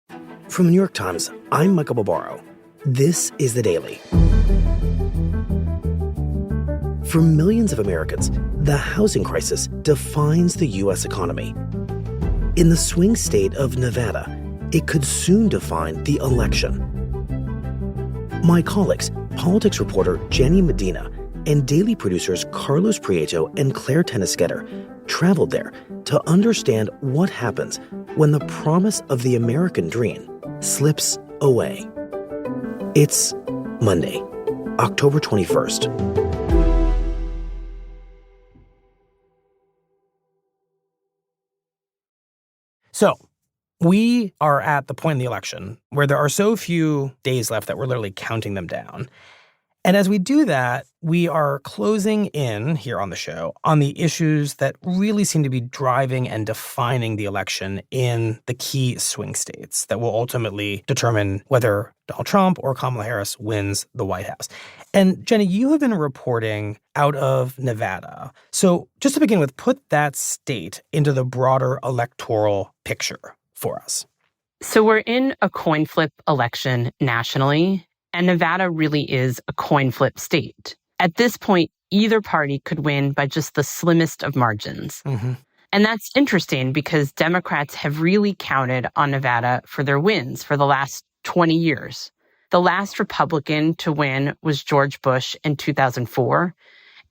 From the New York Times, I'm Michael Barbaro. This is The Daily. For millions of Americans, the housing crisis defines the U.S. economy. In the swing state of Nevada, it could soon define the election. My colleagues, politics reporter Jenny Medina and daily producers Carlos Prieto and Clare Toeniskoetter traveled there to understand what happens when the promise of the American dream slips away. It's Monday, October 21st. So, we are at the point in the election where there are so few days left that we're literally counting them down. And as we do that, we are closing in here on the show on the issues that really seem to be driving and defining the election in the key swing states that will ultimately determine whether Donald Trump or Kamala Harris wins the White House. And Jenny, you have been reporting out of Nevada. So just to begin with, put that state into the broader electoral picture for us. So we're in a coin flip election nationally. And Nevada really is a coin flip state. At this point, either party could win by just the slimmest of margins. Mm-hmm. And that's interesting because Democrats have really counted on Nevada for their wins for the last 20 years. The last Republican to win was George Bush in 2004.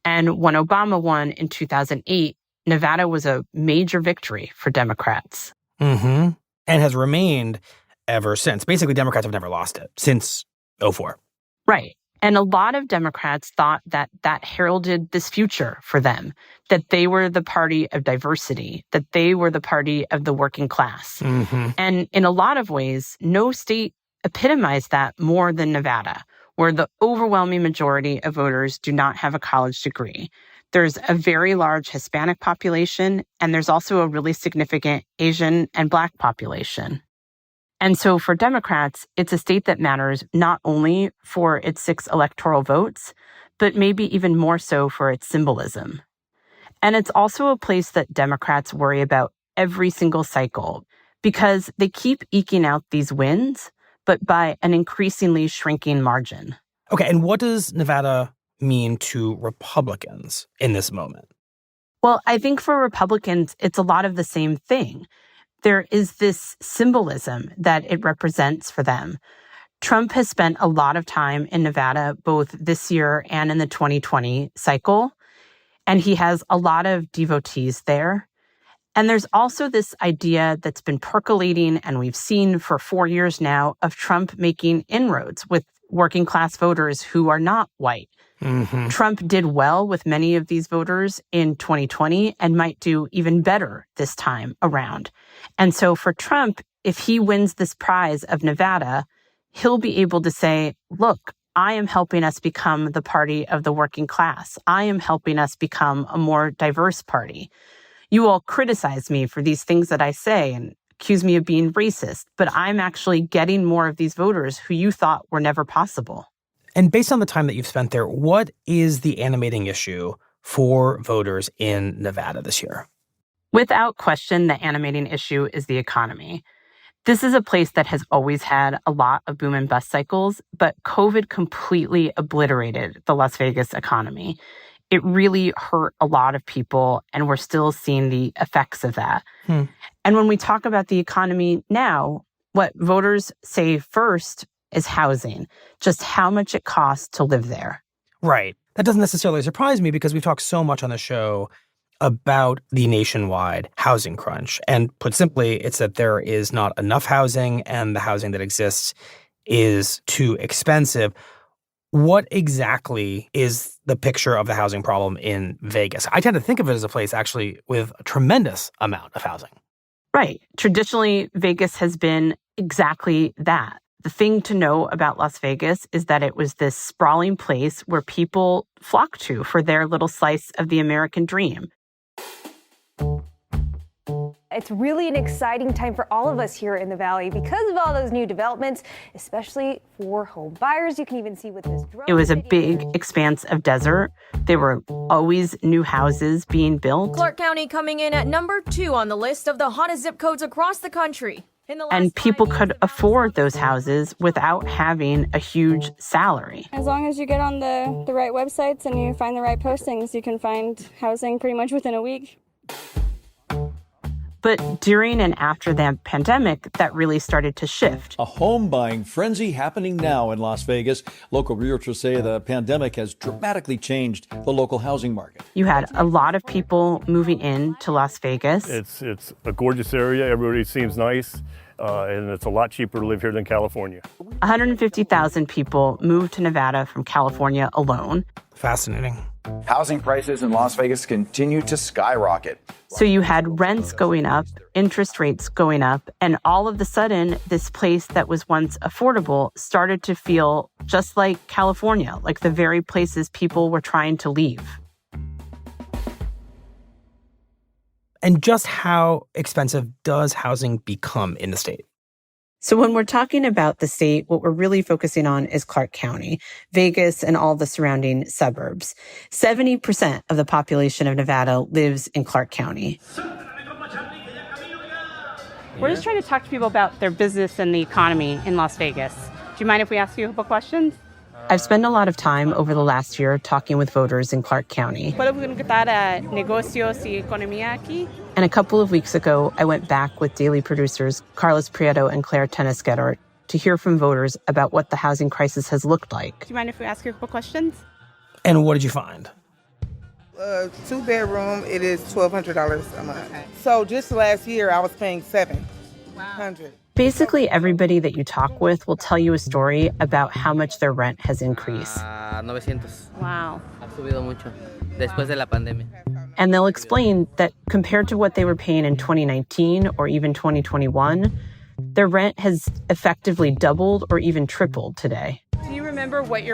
And when Obama won in 2008, Nevada was a major victory for Democrats. Mm-hmm. And has remained ever since. Basically, Democrats have never lost it since 2004. Right. And a lot of Democrats thought that that heralded this future for them, that they were the party of diversity, that they were the party of the working class. Mm-hmm. And in a lot of ways, no state epitomized that more than Nevada, where the overwhelming majority of voters do not have a college degree. There's a very large Hispanic population, and there's also a really significant Asian and Black population. And so for Democrats, it's a state that matters not only for its 6 electoral votes, but maybe even more so for its symbolism. And it's also a place that Democrats worry about every single cycle because they keep eking out these wins, but by an increasingly shrinking margin. Okay, and what does Nevada mean to Republicans in this moment? Well, I think for Republicans, it's a lot of the same thing. There is this symbolism that it represents for them. Trump has spent a lot of time in Nevada, both this year and in the 2020 cycle, and he has a lot of devotees there. And there's also this idea that's been percolating, and we've seen for 4 years now, of Trump making inroads with working class voters who are not white. Mm-hmm. Trump did well with many of these voters in 2020 and might do even better this time around. And so for Trump, if he wins this prize of Nevada, he'll be able to say, look, I am helping us become the party of the working class. I am helping us become a more diverse party. You all criticize me for these things that I say and accuse me of being racist, but I'm actually getting more of these voters who you thought were never possible. And based on the time that you've spent there, what is the animating issue for voters in Nevada this year? Without question, the animating issue is the economy. This is a place that has always had a lot of boom and bust cycles, but COVID completely obliterated the Las Vegas economy. It really hurt a lot of people, and we're still seeing the effects of that. And when we talk about the economy now, what voters say first is housing, just how much it costs to live there. Right. That doesn't necessarily surprise me because we've talked so much on the show about the nationwide housing crunch. And put simply, it's that there is not enough housing and the housing that exists is too expensive. What exactly is the picture of the housing problem in Vegas? I tend to think of it as a place actually with a tremendous amount of housing. Right. Traditionally, Vegas has been exactly that. The thing to know about Las Vegas is that it was this sprawling place where people flocked to for their little slice of the American dream. It's really an exciting time for all of us here in the Valley because of all those new developments, especially for home buyers. You can even see with this drone. It was a big expanse of desert. There were always new houses being built. Clark County coming in at number 2 on the list of the hottest zip codes across the country. And people could afford those houses without having a huge salary. As long as you get on the right websites and you find the right postings, you can find housing pretty much within a week. But during and after the pandemic, that really started to shift. A home buying frenzy happening now in Las Vegas. Local realtors say the pandemic has dramatically changed the local housing market. You had a lot of people moving in to Las Vegas. It's a gorgeous area. Everybody seems nice, and it's a lot cheaper to live here than California. 150,000 people moved to Nevada from California alone. Fascinating. Housing prices in Las Vegas continue to skyrocket. So you had rents going up, interest rates going up, and all of a sudden, this place that was once affordable started to feel just like California, like the very places people were trying to leave. And just how expensive does housing become in the state? So when we're talking about the state, what we're really focusing on is Clark County, Vegas, and all the surrounding suburbs. 70% of the population of Nevada lives in Clark County. We're just trying to talk to people about their business and the economy in Las Vegas. Do you mind if we ask you a couple questions? I've spent a lot of time over the last year talking with voters in Clark County. And a couple of weeks ago, I went back with daily producers Carlos Prieto and Clare Toeniskoetter to hear from voters about what the housing crisis has looked like. Do you mind if we ask you a couple questions? And what did you find? 2-bedroom, it is $1,200 a month. So just last year, I was paying $700. Basically, everybody that you talk with will tell you a story about how much their rent has increased. 900. Wow. Ha subido mucho después de la pandemia. And they'll explain that compared to what they were paying in 2019 or even 2021, their rent has effectively doubled or even tripled today. Do you remember what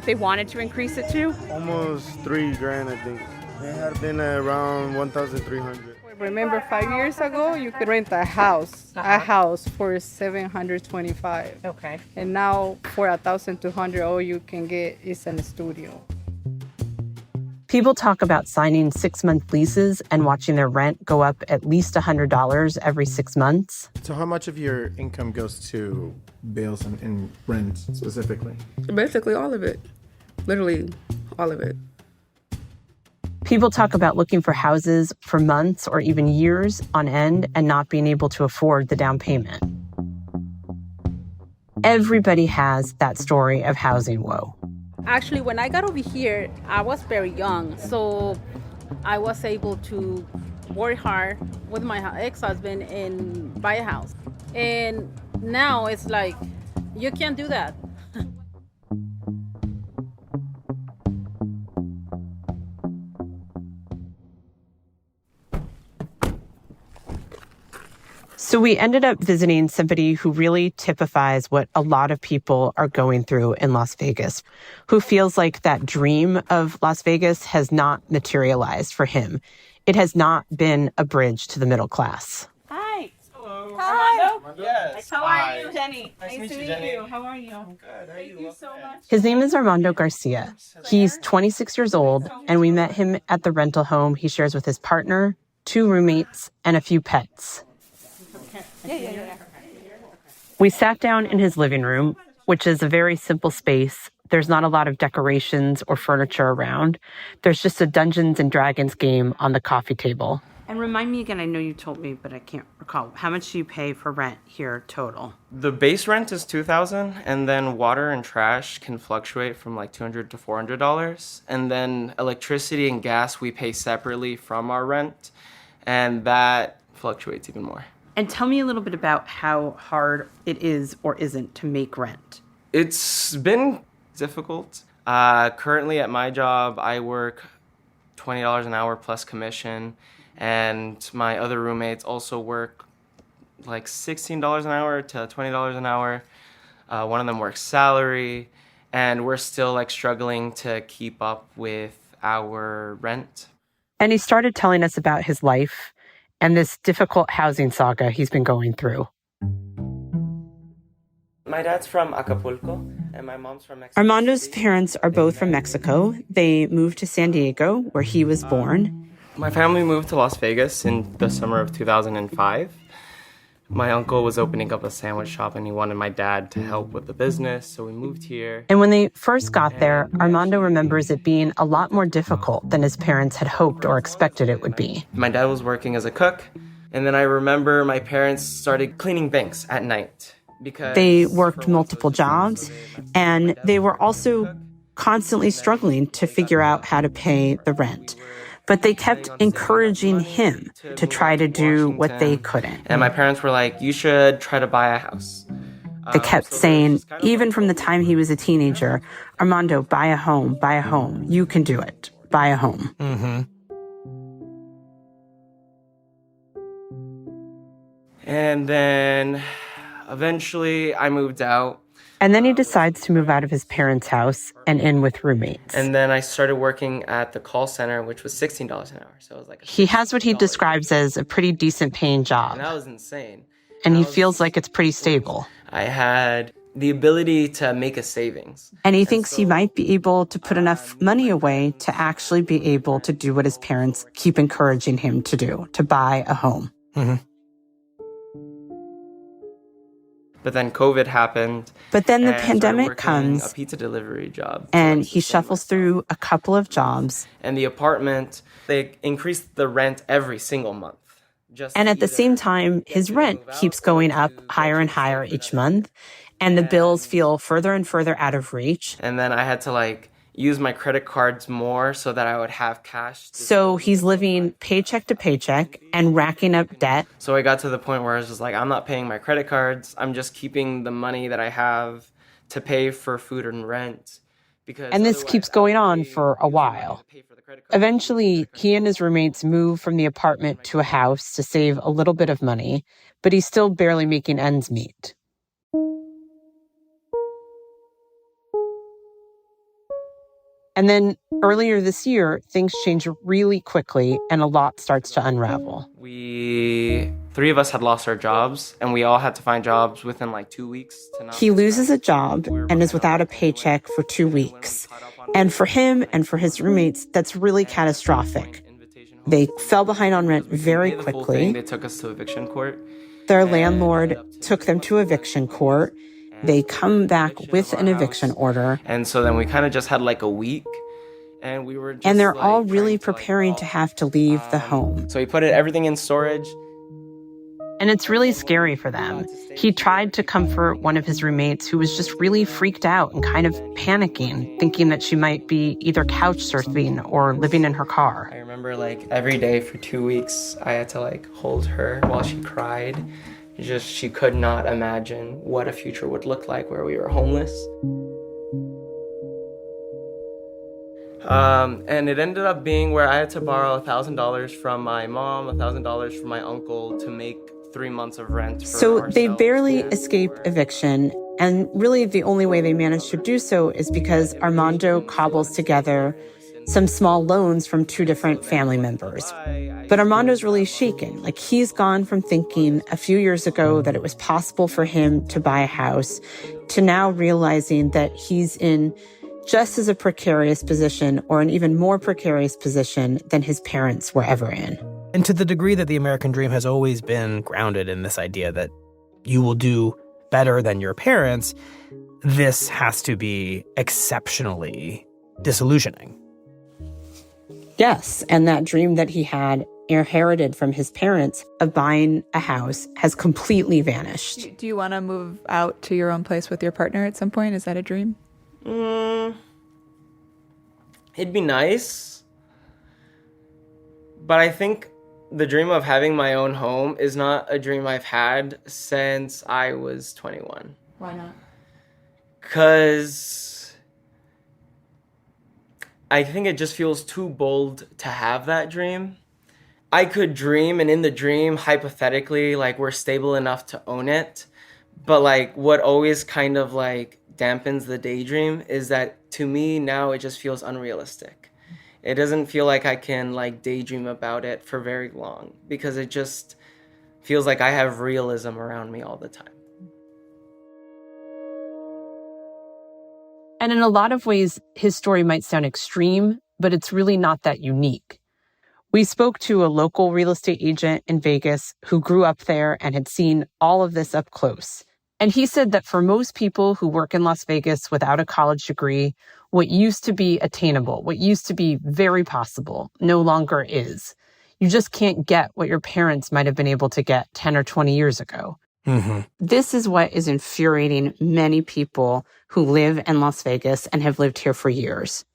they wanted to increase it to? Almost $3,000, I think. It had been around 1,300. Remember 5 years ago, you could rent a house for $725. Okay. And now for $1,200, all you can get is a studio. People talk about signing 6-month leases and watching their rent go up at least $100 every 6 months. So how much of your income goes to bills and rent specifically? Basically all of it. Literally all of it. People talk about looking for houses for months or even years on end and not being able to afford the down payment. Everybody has that story of housing woe. Actually, when I got over here, I was very young, so I was able to work hard with my ex-husband and buy a house. And now it's like, you can't do that. So we ended up visiting somebody who really typifies what a lot of people are going through in Las Vegas, who feels like that dream of Las Vegas has not materialized for him. It has not been a bridge to the middle class. Hi. Hello. Hi. Armando? Yes. How are you, Jenny? Nice to meet you, Jenny. Jenny. How are you? I'm good. How are you? Thank you so much. His name is Armando Garcia. He's 26 years old, and we met him at the rental home he shares with his partner, 2 roommates, and a few pets. Yeah. We sat down in his living room, which is a very simple space. There's not a lot of decorations or furniture around. There's just a Dungeons and Dragons game on the coffee table. And remind me again, I know you told me, but I can't recall. How much do you pay for rent here total? The base rent is $2,000, and then water and trash can fluctuate from like $200 to $400. And then electricity and gas we pay separately from our rent, and that fluctuates even more. And tell me a little bit about how hard it is or isn't to make rent. It's been difficult. Currently at my job, I work $20 an hour plus commission, and my other roommates also work like $16 an hour to $20 an hour. One of them works salary, and we're still like struggling to keep up with our rent. And he started telling us about his life and this difficult housing saga he's been going through. My dad's from Acapulco, and my mom's from Mexico. Armando's parents are both from Mexico. They moved to San Diego, where he was born. My family moved to Las Vegas in the summer of 2005. My uncle was opening up a sandwich shop and he wanted my dad to help with the business, so we moved here. And when they first got there, Armando remembers it being a lot more difficult than his parents had hoped or expected it would be. My dad was working as a cook, and then I remember my parents started cleaning banks at night. Because they worked multiple jobs, and they were also constantly struggling to figure out how to pay the rent. But they kept encouraging him to try to do what they couldn't. And my parents were like, you should try to buy a house. They kept saying, even from the time he was a teenager, Armando, buy a home, buy a home. You can do it. Buy a home. Mm-hmm. And then eventually I moved out. And then he decides to move out of his parents' house and in with roommates. And then I started working at the call center, which was $16 an hour. So it was like he has what he describes as a pretty decent paying job. And that was insane. And he feels like it's pretty stable. I had the ability to make a savings. And he thinks he might be able to put enough money away to actually be able to do what his parents keep encouraging him to do, to buy a home. Mm-hmm. But then COVID happened. But then the pandemic comes. A pizza delivery job. And he shuffles through a couple of jobs. And the apartment, they increased the rent every single month. And at the same time, his rent keeps going up higher and higher each month. And the bills feel further and further out of reach. And then I had to use my credit cards more so that I would have cash. So he's living paycheck to paycheck and racking up debt. So I got to the point where I was just like, I'm not paying my credit cards. I'm just keeping the money that I have to pay for food and rent. And this keeps going on for a while. Eventually, he and his roommates move from the apartment to a house to save a little bit of money, but he's still barely making ends meet. And then earlier this year, things change really quickly and a lot starts to unravel. Three of us had lost our jobs and we all had to find jobs within 2 weeks. He loses a job and is without a paycheck for 2 weeks. And for him and for his roommates, that's really catastrophic. They fell behind on rent very quickly. They took us to eviction court. Their landlord took them to eviction court. They come back with an eviction order. And so then we kind of just had a week. And we were just and they're all really preparing to have to leave the home. So we put everything in storage. And it's really scary for them. He tried to comfort one of his roommates who was just really freaked out and kind of panicking, thinking that she might be either couch surfing or living in her car. I remember every day for 2 weeks, I had to hold her while she cried. She could not imagine what a future would look like where we were homeless. And it ended up being where I had to borrow $1,000 from my mom, $1,000 from my uncle to make 3 months of rent for So ourselves. they barely escape eviction. And really the only way they manage to do so is because Armando cobbles together some small loans from 2 different family members. But Armando's really shaken. He's gone from thinking a few years ago that it was possible for him to buy a house to now realizing that he's in just as a precarious position or an even more precarious position than his parents were ever in. And to the degree that the American dream has always been grounded in this idea that you will do better than your parents, this has to be exceptionally disillusioning. Yes, and that dream that he had inherited from his parents of buying a house has completely vanished. Do you want to move out to your own place with your partner at some point? Is that a dream? It'd be nice. But I think the dream of having my own home is not a dream I've had since I was 21. Why not? Because I think it just feels too bold to have that dream. I could dream, and in the dream, hypothetically, we're stable enough to own it. But what always kind of dampens the daydream is that to me now it just feels unrealistic. It doesn't feel like I can daydream about it for very long because it just feels like I have realism around me all the time. And in a lot of ways, his story might sound extreme, but it's really not that unique. We spoke to a local real estate agent in Vegas who grew up there and had seen all of this up close. And he said that for most people who work in Las Vegas without a college degree, what used to be attainable, what used to be very possible, no longer is. You just can't get what your parents might have been able to get 10 or 20 years ago. Mm-hmm. This is what is infuriating many people who live in Las Vegas and have lived here for years.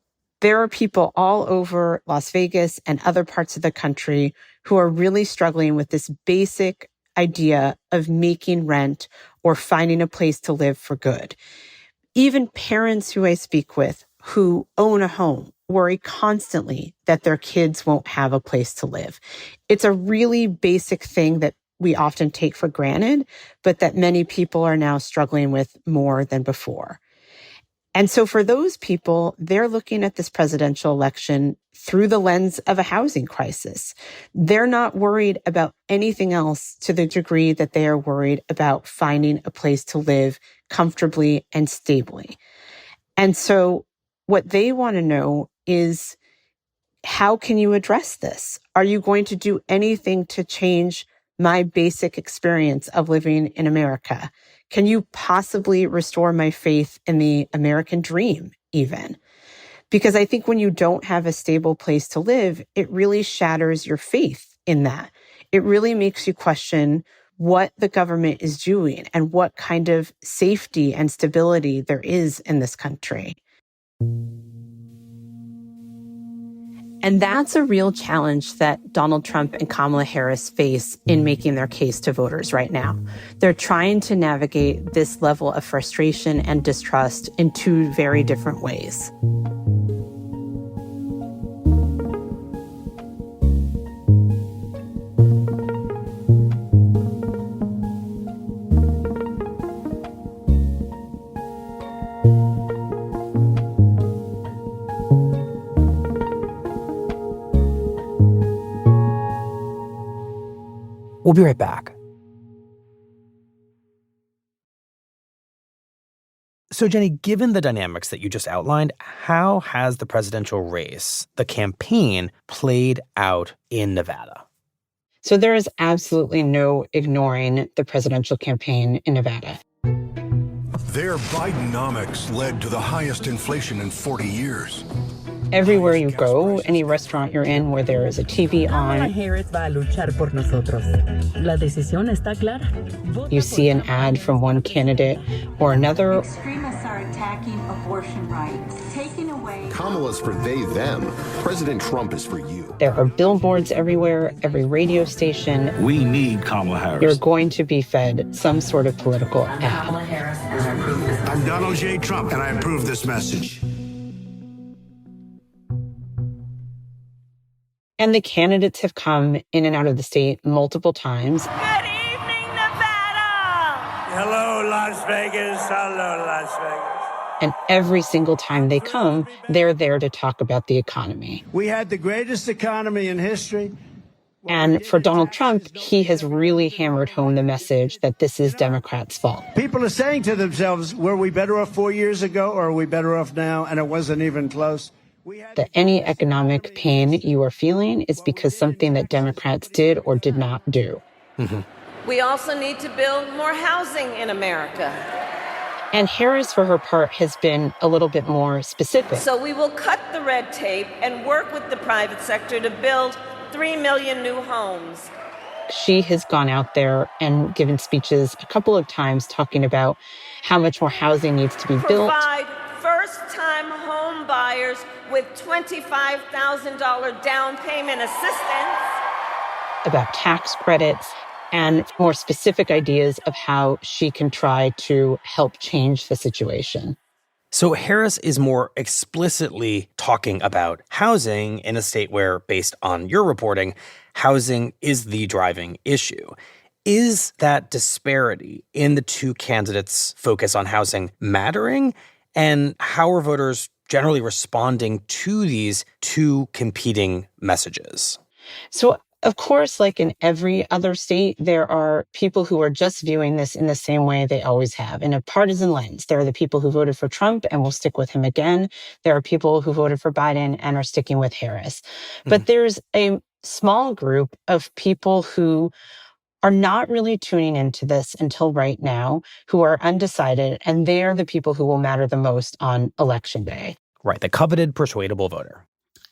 There are people all over Las Vegas and other parts of the country who are really struggling with this basic idea of making rent or finding a place to live for good. Even parents who I speak with who own a home worry constantly that their kids won't have a place to live. It's a really basic thing that we often take for granted, but that many people are now struggling with more than before. And so for those people, they're looking at this presidential election through the lens of a housing crisis. They're not worried about anything else to the degree that they are worried about finding a place to live comfortably and stably. And so what they want to know is, how can you address this? Are you going to do anything to change my basic experience of living in America? Can you possibly restore my faith in the American dream even? Because I think when you don't have a stable place to live, it really shatters your faith in that. It really makes you question what the government is doing and what kind of safety and stability there is in this country. And that's a real challenge that Donald Trump and Kamala Harris face in making their case to voters right now. They're trying to navigate this level of frustration and distrust in two very different ways. We'll be right back. So, Jenny, given the dynamics that you just outlined, how has the presidential race, the campaign, played out in Nevada? So there is absolutely no ignoring the presidential campaign in Nevada. Their Bidenomics led to the highest inflation in 40 years. Everywhere you go, any restaurant you're in where there is a TV on, you see an ad from one candidate or another. Extremists are attacking abortion rights, taking away. Kamala's for they, them. President Trump is for you. There are billboards everywhere, every radio station. We need Kamala Harris. You're going to be fed some sort of political ad. Kamala Harris, and I approve this. I'm Donald J. Trump, and I approve this message. And the candidates have come in and out of the state multiple times. Good evening, Nevada! Hello, Las Vegas. Hello, Las Vegas. And every single time they come, they're there to talk about the economy. We had the greatest economy in history. And for Donald Trump, he has really hammered home the message that this is Democrats' fault. People are saying to themselves, were we better off 4 years ago, or are we better off now? And it wasn't even close. That any economic pain you are feeling is because something that Democrats did or did not do. Mm-hmm. We also need to build more housing in America. And Harris, for her part, has been a little bit more specific. So we will cut the red tape and work with the private sector to build 3 million new homes. She has gone out there and given speeches a couple of times talking about how much more housing needs to be built. Provide first-time home buyers with $25,000 down payment assistance. About tax credits and more specific ideas of how she can try to help change the situation. So Harris is more explicitly talking about housing in a state where, based on your reporting, housing is the driving issue. Is that disparity in the two candidates' focus on housing mattering? And how are voters generally responding to these two competing messages? So, of course, like in every other state, there are people who are just viewing this in the same way they always have, in a partisan lens. There are the people who voted for Trump and will stick with him again. There are people who voted for Biden and are sticking with Harris. But there's a small group of people who are not really tuning into this until right now, who are undecided, and they're the people who will matter the most on Election Day. Right, the coveted persuadable voter.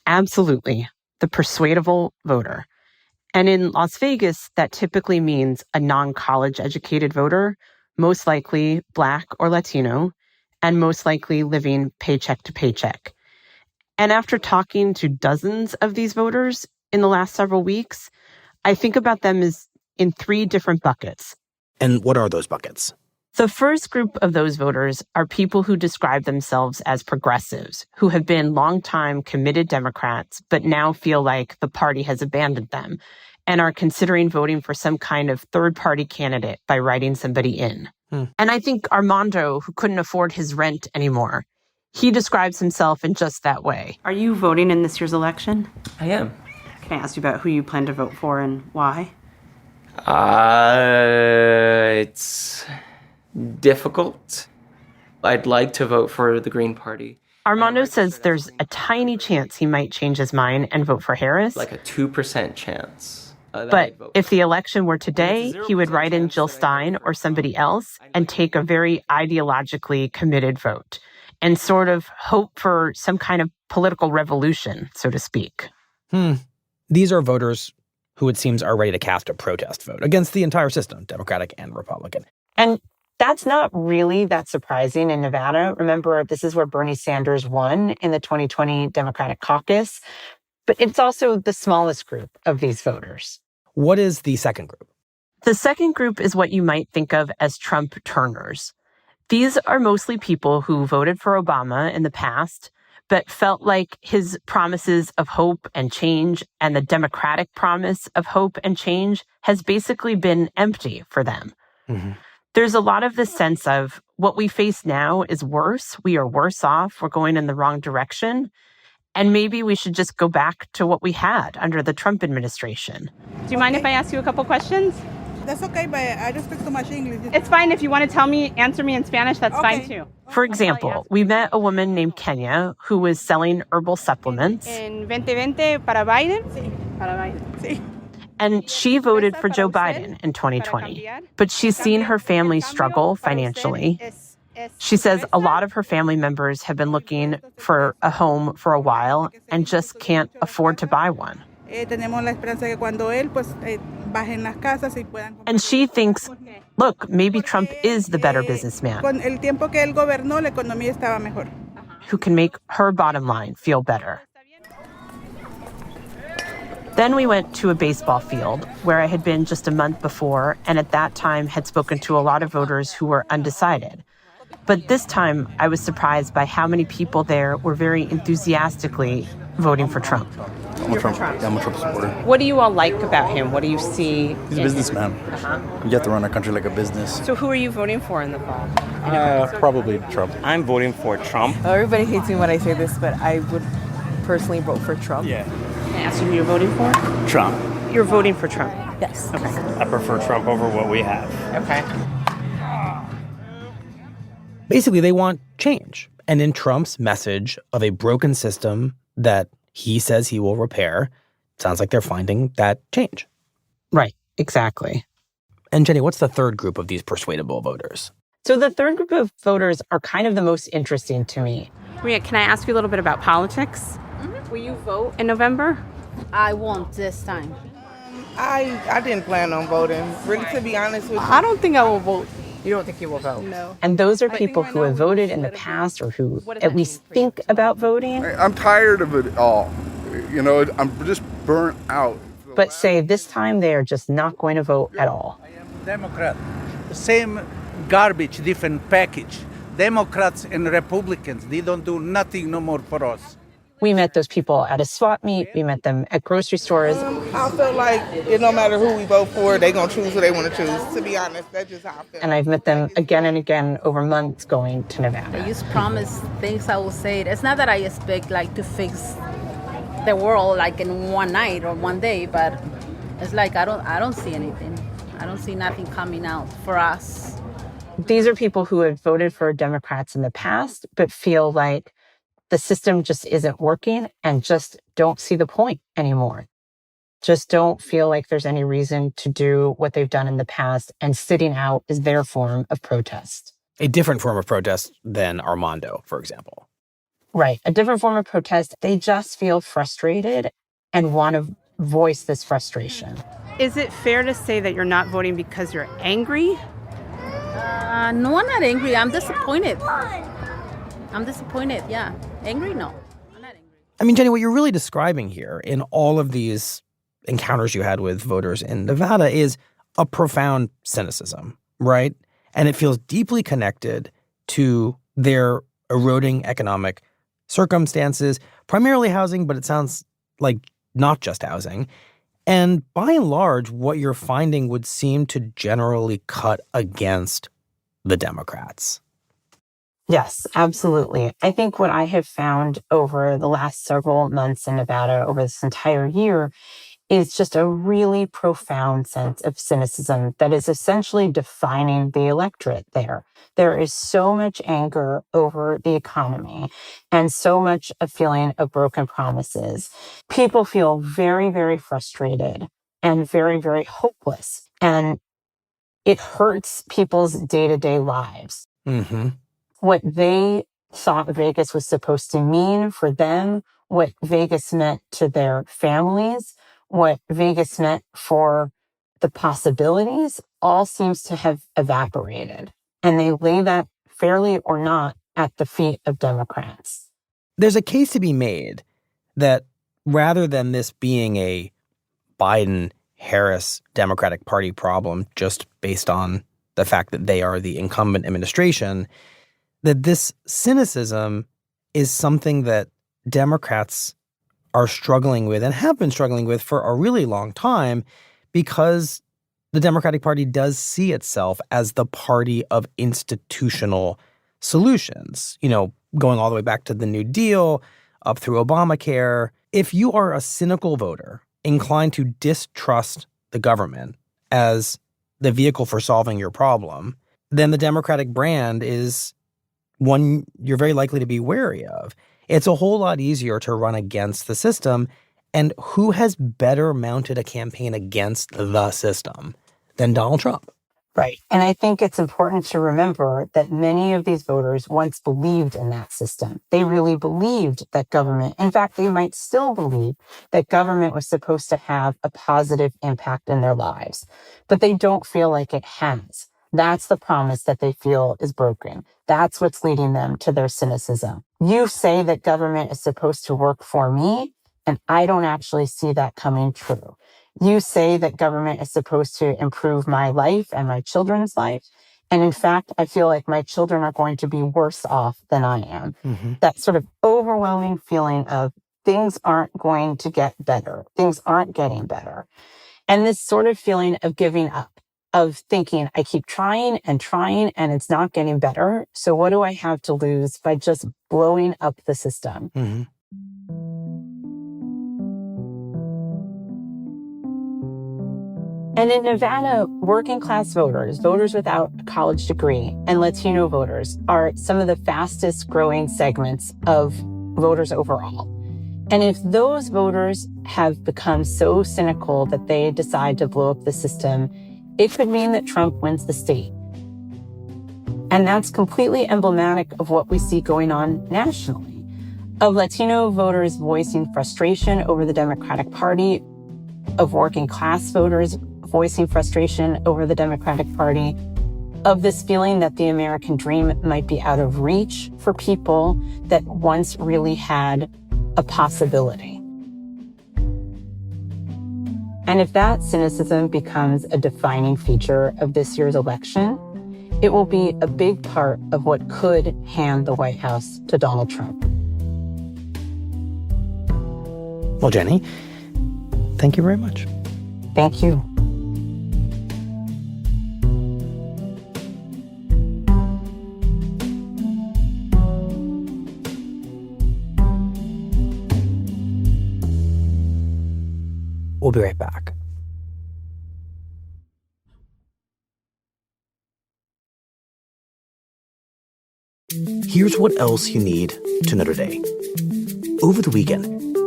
Absolutely, the persuadable voter. And in Las Vegas, that typically means a non-college educated voter, most likely Black or Latino, and most likely living paycheck to paycheck. And after talking to dozens of these voters in the last several weeks, I think about them as in 3 different buckets. And what are those buckets? The first group of those voters are people who describe themselves as progressives, who have been longtime committed Democrats, but now feel like the party has abandoned them and are considering voting for some kind of third-party candidate by writing somebody in. And I think Armando, who couldn't afford his rent anymore, he describes himself in just that way. Are you voting in this year's election? I am. Can I ask you about who you plan to vote for and why? It's difficult. I'd like to vote for the Green Party. Armando says there's a tiny chance he might change his mind and vote for Harris. Like a 2% chance. But if the election were today, he would write in Jill Stein or somebody else and take a very ideologically committed vote and sort of hope for some kind of political revolution, so to speak. These are voters who it seems are ready to cast a protest vote against the entire system, Democratic and Republican. And that's not really that surprising in Nevada. Remember, this is where Bernie Sanders won in the 2020 Democratic caucus. But it's also the smallest group of these voters. What is the second group? The second group is what you might think of as Trump turners. These are mostly people who voted for Obama in the past, but felt like his promises of hope and change and the Democratic promise of hope and change has basically been empty for them. There's a lot of this sense of what we face now is worse. We are worse off. We're going in the wrong direction. And maybe we should just go back to what we had under the Trump administration. Do you mind if I ask you a couple questions? That's okay, but I don't speak so much English. It's fine. If you want to answer me in Spanish, that's fine too. For example, we met a woman named Kenya who was selling herbal supplements. En 2020 para Biden? Sí. Para Biden. Sí. And she voted for Joe Biden in 2020. But she's seen her family struggle financially. She says a lot of her family members have been looking for a home for a while and just can't afford to buy one. And she thinks, look, maybe Trump is the better businessman who can make her bottom line feel better. Then we went to a baseball field where I had been just a month before, and at that time had spoken to a lot of voters who were undecided. But this time, I was surprised by how many people there were very enthusiastically voting for Trump. I'm a Trump supporter. What do you all like about him? What do you see? He's a businessman. You have to run our country like a business. So who are you voting for in the fall? Probably Trump. I'm voting for Trump. Everybody hates me when I say this, but I would personally vote for Trump. Yeah. Can I ask you who you're voting for? Trump. You're voting for Trump? Yes. Okay. I prefer Trump over what we have. Okay. Basically, they want change. And in Trump's message of a broken system that he says he will repair, it sounds like they're finding that change. Right, exactly. And Jenny, what's the third group of these persuadable voters? So the third group of voters are kind of the most interesting to me. Maria, can I ask you a little bit about politics? Will you vote in November? I won't this time. I didn't plan on voting. Really, to be honest with you. I don't think I will vote. You don't think you will vote? No. And those are people who have voted in the past or who at least think about voting. I'm tired of it all. You know, I'm just burnt out. But say this time they are just not going to vote at all. I am Democrat. Same garbage, different package. Democrats and Republicans, they don't do nothing no more for us. We met those people at a swap meet. We met them at grocery stores. I feel like it no matter who we vote for, they're going to choose who they want to choose. To be honest, that's just how I feel. And I've met them again and again over months going to Nevada. I just promise things I will say. It's not that I expect like to fix the world like in one night or one day, but it's like I don't see anything. I don't see nothing coming out for us. These are people who have voted for Democrats in the past, but feel like the system just isn't working and just don't see the point anymore. just don't feel like there's any reason to do what they've done in the past, and sitting out is their form of protest. A different form of protest than Armando, for example. Right. A different form of protest. They just feel frustrated and want to voice this frustration. Is it fair to say that you're not voting because you're angry? No, I'm not angry. I'm disappointed. Yeah. Angry? No. I mean, Jenny, what you're really describing here in all of these encounters you had with voters in Nevada is a profound cynicism, right? And it feels deeply connected to their eroding economic circumstances, primarily housing, but it sounds like not just housing. And by and large, what you're finding would seem to generally cut against the Democrats. Yes, absolutely. I think what I have found over the last several months in Nevada, over this entire year, is just a really profound sense of cynicism that is essentially defining the electorate there. There is so much anger over the economy and so much a feeling of broken promises. People feel very, very frustrated and very, very hopeless. And it hurts people's day-to-day lives. Mm-hmm. What they thought Vegas was supposed to mean for them, what Vegas meant to their families, what Vegas meant for the possibilities, all seems to have evaporated. And they lay that, fairly or not, at the feet of Democrats. There's a case to be made that rather than this being a Biden-Harris Democratic Party problem just based on the fact that they are the incumbent administration, that this cynicism is something that Democrats are struggling with and have been struggling with for a really long time because the Democratic Party does see itself as the party of institutional solutions, you know, going all the way back to the New Deal, up through Obamacare. If you are a cynical voter inclined to distrust the government as the vehicle for solving your problem, then the Democratic brand is one you're very likely to be wary of. It's a whole lot easier to run against the system. And who has better mounted a campaign against the system than Donald Trump? Right. And I think it's important to remember that many of these voters once believed in that system. They really believed that government, in fact, they might still believe that government was supposed to have a positive impact in their lives, but they don't feel like it has. That's the promise that they feel is broken. That's what's leading them to their cynicism. You say that government is supposed to work for me, and I don't actually see that coming true. You say that government is supposed to improve my life and my children's life. And in fact, I feel like my children are going to be worse off than I am. Mm-hmm. That sort of overwhelming feeling of things aren't going to get better. Things aren't getting better. And this sort of feeling of giving up, of thinking, I keep trying and it's not getting better. So what do I have to lose by just blowing up the system? Mm-hmm. And in Nevada, working class voters, voters without a college degree, and Latino voters are some of the fastest growing segments of voters overall. And if those voters have become so cynical that they decide to blow up the system, it could mean that Trump wins the state. And that's completely emblematic of what we see going on nationally, of Latino voters voicing frustration over the Democratic Party, of working class voters voicing frustration over the Democratic Party, of this feeling that the American dream might be out of reach for people that once really had a possibility. And if that cynicism becomes a defining feature of this year's election, it will be a big part of what could hand the White House to Donald Trump. Well, Jenny, thank you very much. Thank you. We'll be right back. Here's what else you need to know today. Over the weekend,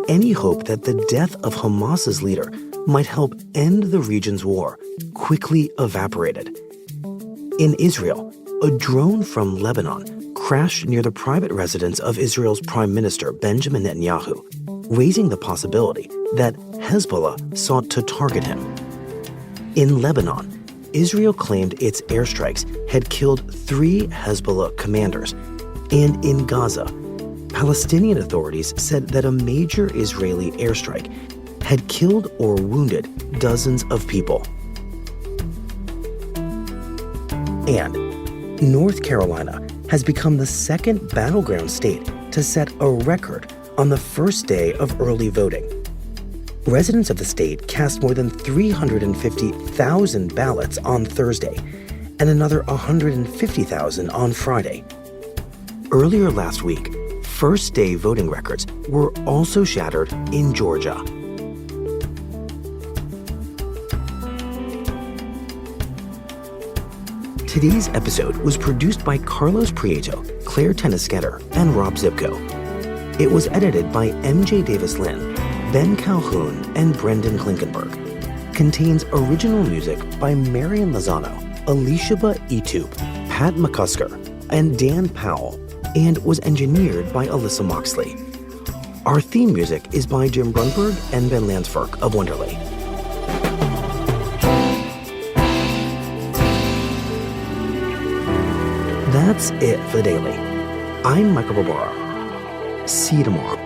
any hope that the death of Hamas's leader might help end the region's war quickly evaporated. In Israel, a drone from Lebanon crashed near the private residence of Israel's Prime Minister Benjamin Netanyahu, raising the possibility that Hezbollah sought to target him. In Lebanon, Israel claimed its airstrikes had killed 3 Hezbollah commanders. And in Gaza, Palestinian authorities said that a major Israeli airstrike had killed or wounded dozens of people. And North Carolina has become the second battleground state to set a record on the first day of early voting. Residents of the state cast more than 350,000 ballots on Thursday and another 150,000 on Friday. Earlier last week, first-day voting records were also shattered in Georgia. Today's episode was produced by Carlos Prieto, Clare Toeniskoetter, and Rob Zipko. It was edited by MJ Davis-Lynn, Ben Calhoun, and Brendan Klinkenberg. Contains original music by Marian Lozano, Alicia Etup, Pat McCusker, and Dan Powell, and was engineered by Alyssa Moxley. Our theme music is by Jim Brunberg and Ben Lansford of Wonderly. That's it for the Daily. I'm Michael Barbaro. See you tomorrow.